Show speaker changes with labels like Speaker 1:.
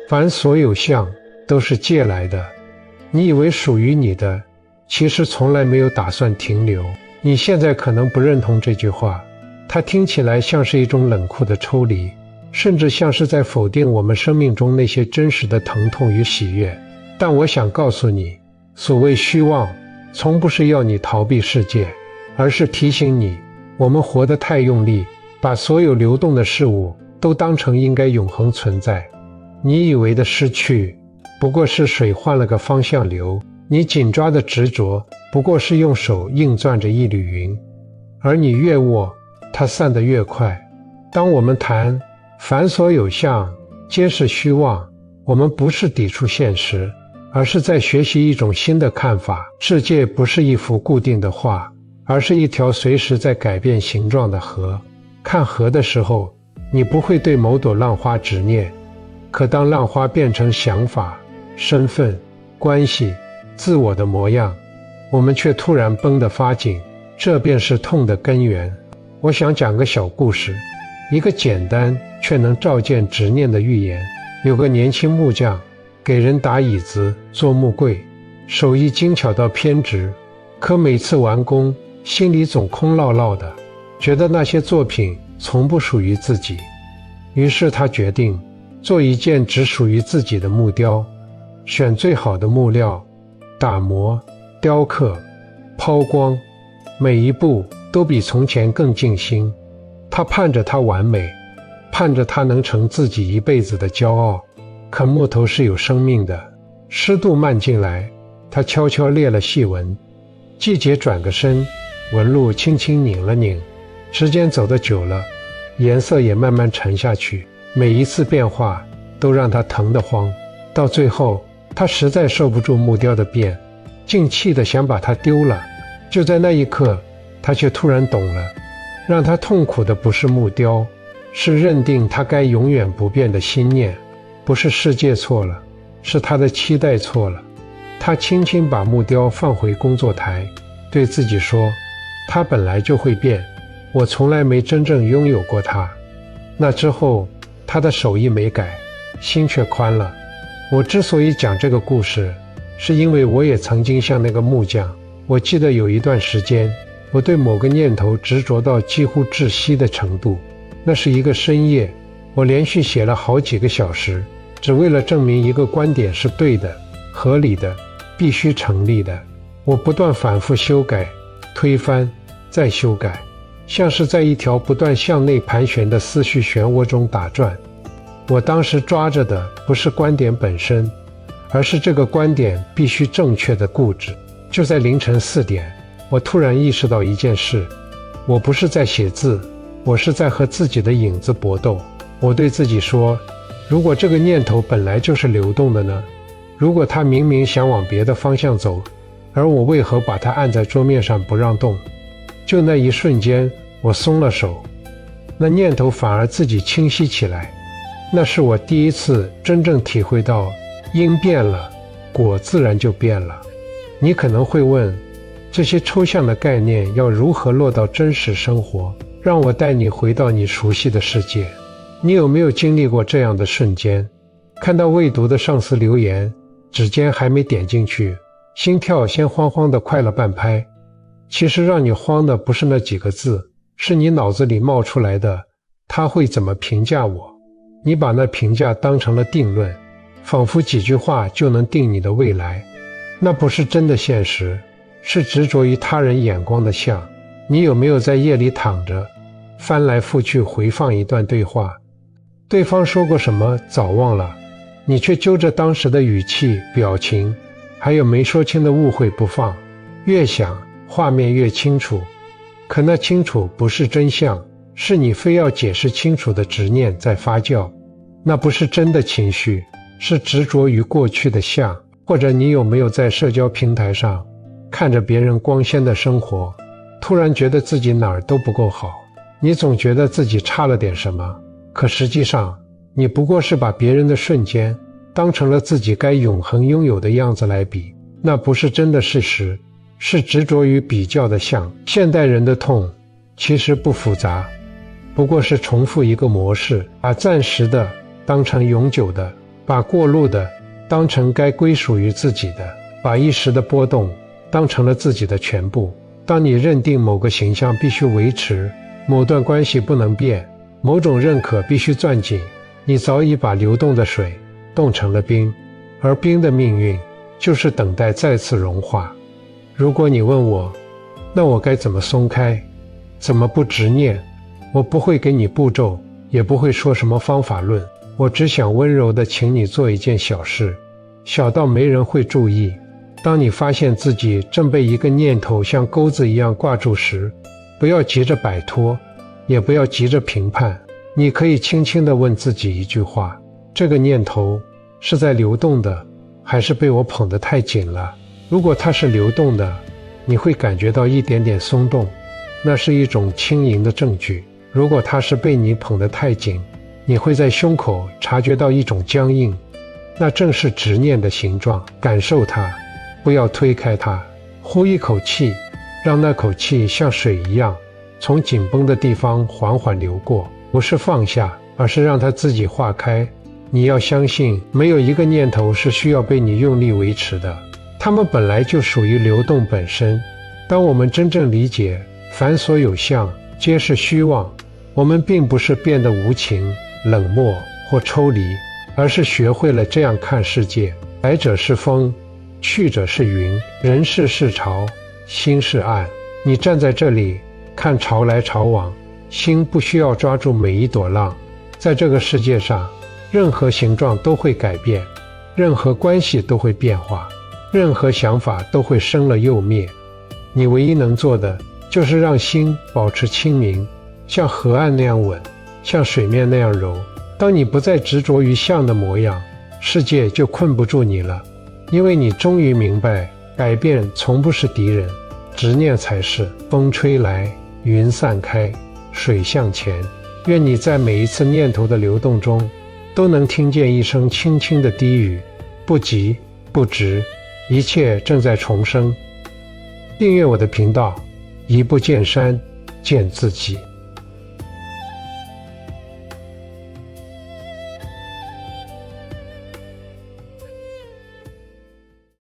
Speaker 1: 凡所有相都是借来的，你以为属于你的，其实从来没有打算停留。你现在可能不认同这句话，它听起来像是一种冷酷的抽离，甚至像是在否定我们生命中那些真实的疼痛与喜悦。但我想告诉你，所谓虚妄，从不是要你逃避世界，而是提醒你，我们活得太用力，把所有流动的事物都当成应该永恒存在。你以为的失去，不过是水换了个方向流，你紧抓的执着，不过是用手硬攥着一缕云，而你越握，它散得越快。当我们谈凡所有相皆是虚妄，我们不是抵触现实，而是在学习一种新的看法。世界不是一幅固定的画，而是一条随时在改变形状的河。看河的时候，你不会对某朵浪花执念，可当浪花变成想法、身份、关系、自我的模样，我们却突然绷得发紧，这便是痛的根源。我想讲个小故事，一个简单却能照见执念的寓言。有个年轻木匠，给人打椅子做木柜，手艺精巧到偏执，可每次完工，心里总空落落的，觉得那些作品从不属于自己。于是他决定做一件只属于自己的木雕，选最好的木料，打磨、雕刻、抛光，每一步都比从前更尽心。他盼着它完美，盼着它能成自己一辈子的骄傲。可木头是有生命的，湿度漫进来，他悄悄裂了细纹。季节转个身，纹路轻轻拧了拧，时间走得久了，颜色也慢慢沉下去，每一次变化都让他疼得慌。到最后，他实在受不住木雕的变，竟气得想把它丢了。就在那一刻，他却突然懂了，让他痛苦的不是木雕，是认定他该永远不变的心念。不是世界错了，是他的期待错了。他轻轻把木雕放回工作台，对自己说，它本来就会变，我从来没真正拥有过它。那之后，他的手艺没改，心却宽了。我之所以讲这个故事，是因为我也曾经像那个木匠。我记得有一段时间，我对某个念头执着到几乎窒息的程度。那是一个深夜，我连续写了好几个小时，只为了证明一个观点是对的、合理的、必须成立的。我不断反复修改、推翻、再修改，像是在一条不断向内盘旋的思绪漩涡中打转。我当时抓着的不是观点本身，而是这个观点必须正确的固执。就在凌晨4点，我突然意识到一件事，我不是在写字，我是在和自己的影子搏斗。我对自己说，如果这个念头本来就是流动的呢？如果它明明想往别的方向走，而我为何把它按在桌面上不让动？就那一瞬间，我松了手，那念头反而自己清晰起来。那是我第一次真正体会到，因变了，果自然就变了。你可能会问，这些抽象的概念要如何落到真实生活？让我带你回到你熟悉的世界。你有没有经历过这样的瞬间？看到未读的上司留言，指尖还没点进去，心跳先慌慌地快了半拍。其实让你慌的不是那几个字，是你脑子里冒出来的他会怎么评价我。你把那评价当成了定论，仿佛几句话就能定你的未来。那不是真的现实，是执着于他人眼光的像。你有没有在夜里躺着，翻来覆去回放一段对话？对方说过什么早忘了，你却揪着当时的语气、表情，还有没说清的误会不放。越想，画面越清楚，可那清楚不是真相，是你非要解释清楚的执念在发酵。那不是真的情绪，是执着于过去的像。或者你有没有在社交平台上看着别人光鲜的生活，突然觉得自己哪儿都不够好？你总觉得自己差了点什么，可实际上你不过是把别人的瞬间当成了自己该永恒拥有的样子来比。那不是真的事实，是执着于比较的像。现代人的痛其实不复杂，不过是重复一个模式，把暂时的当成永久的，把过路的当成该归属于自己的，把一时的波动当成了自己的全部。当你认定某个形象必须维持，某段关系不能变，某种认可必须攥紧，你早已把流动的水冻成了冰，而冰的命运就是等待再次融化。如果你问我，那我该怎么松开，怎么不执念？我不会给你步骤，也不会说什么方法论，我只想温柔地请你做一件小事，小到没人会注意。当你发现自己正被一个念头像钩子一样挂住时，不要急着摆脱，也不要急着评判，你可以轻轻地问自己一句话：这个念头是在流动的，还是被我捧得太紧了？如果它是流动的，你会感觉到一点点松动，那是一种轻盈的证据。如果它是被你捧得太紧，你会在胸口察觉到一种僵硬，那正是执念的形状。感受它，不要推开它，呼一口气，让那口气像水一样从紧绷的地方缓缓流过，不是放下，而是让它自己化开。你要相信，没有一个念头是需要被你用力维持的，它们本来就属于流动本身。当我们真正理解凡所有相皆是虚妄，我们并不是变得无情、冷漠或抽离，而是学会了这样看世界：来者是风，去者是云，人是潮，心是岸。你站在这里看潮来潮往，心不需要抓住每一朵浪。在这个世界上，任何形状都会改变，任何关系都会变化，任何想法都会生了又灭。你唯一能做的就是让心保持清明，像河岸那样稳，像水面那样柔。当你不再执着于像的模样，世界就困不住你了，因为你终于明白，改变从不是敌人，执念才是。风吹来，云散开，水向前。愿你在每一次念头的流动中，都能听见一声轻轻的低语：不急不执，一切正在重生。订阅我的频道，一步见山，见自己。